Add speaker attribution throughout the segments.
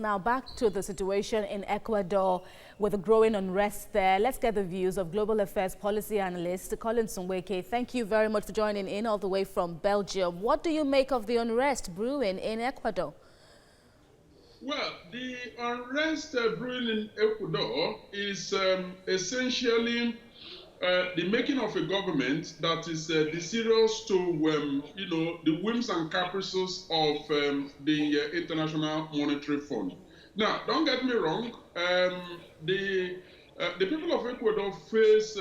Speaker 1: Now back to the situation in Ecuador with the growing unrest there. Let's get the views of global affairs policy analyst Nweke. Thank you very much for joining in all the way from Belgium. What do you make of the unrest brewing in Ecuador?
Speaker 2: Well, the unrest brewing in Ecuador is essentially the making of a government that is desirous to, the whims and caprices of the International Monetary Fund. Now, don't get me wrong, the people of Ecuador face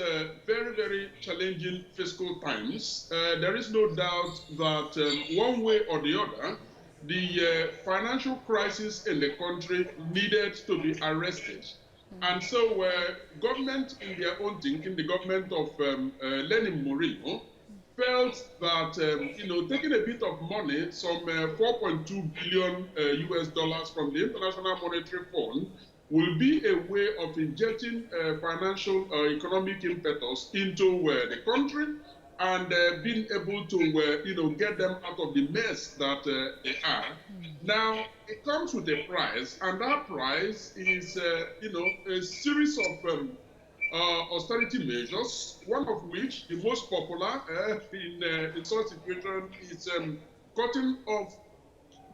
Speaker 2: very, very challenging fiscal times. There is no doubt that one way or the other, the financial crisis in the country needed to be arrested. And so government in their own thinking, the government of Lenin Moreno, felt that, taking a bit of money, some 4.2 billion US dollars from the International Monetary Fund will be a way of injecting financial economic impetus into the country and being able to, get them out of the mess that they are. Now, it comes with a price, and that price is, a series of austerity measures, one of which, the most popular in such situation, is cutting off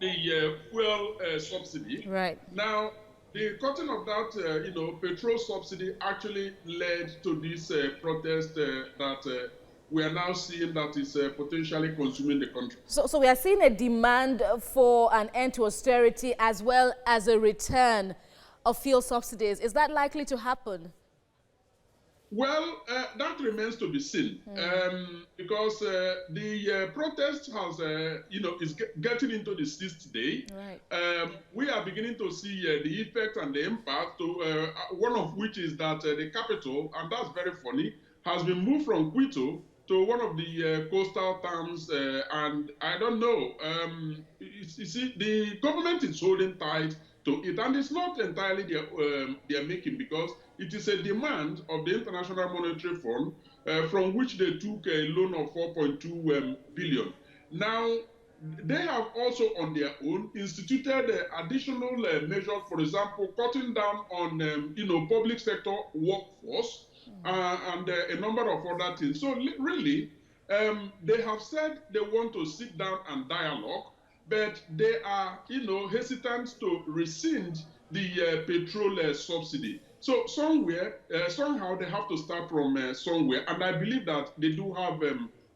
Speaker 2: the fuel subsidy.
Speaker 1: Right.
Speaker 2: Now, the cutting of that, petrol subsidy actually led to this protest that we are now seeing that is potentially consuming the country.
Speaker 1: So we are seeing a demand for an end to austerity as well as a return of fuel subsidies. Is that likely to happen?
Speaker 2: Well, that remains to be seen because the protest has, is getting into the sixth day.
Speaker 1: Right.
Speaker 2: We are beginning to see the effect and the impact, one of which is that the capital, and that's very funny, has been moved from Quito to one of the coastal towns, and I don't know. You see, the government is holding tight to it, and it's not entirely their making, because it is a demand of the International Monetary Fund, from which they took a loan of 4.2 billion. Now, they have also on their own instituted additional measures, for example, cutting down on public sector workforce and a number of other things. So really, they have said they want to sit down and dialogue, but they are, hesitant to rescind the petrol subsidy. So somehow they have to start from somewhere, and I believe that they do have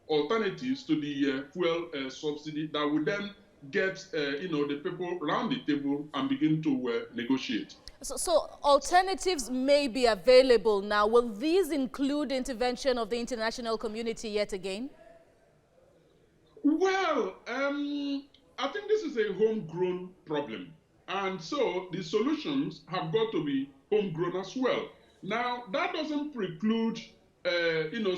Speaker 2: alternatives to the fuel subsidy that would then get, the people around the table and begin to negotiate.
Speaker 1: So alternatives may be available now. Will these include intervention of the international community yet again?
Speaker 2: Well, I think this is a homegrown problem. And so the solutions have got to be homegrown as well. Now, that doesn't preclude,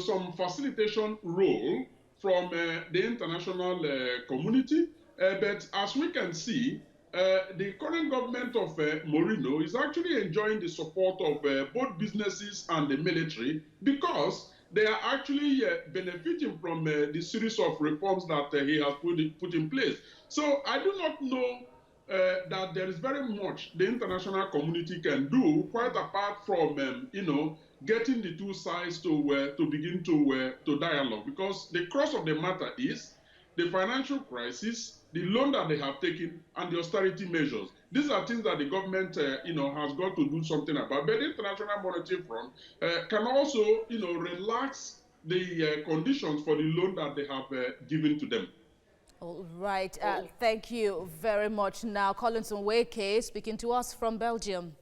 Speaker 2: some facilitation role from the international community. But as we can see, the current government of Moreno is actually enjoying the support of both businesses and the military, because they are actually benefiting from the series of reforms that he has put in place. So I do not know that there is very much the international community can do, quite apart from, getting the two sides to begin to dialogue. Because the crux of the matter is the financial crisis, the loan that they have taken, and the austerity measures. These are things that the government, has got to do something about. But the International Monetary Fund can also, relax the conditions for the loan that they have given to them.
Speaker 1: All right. Thank you very much. Now, Nweke speaking to us from Belgium.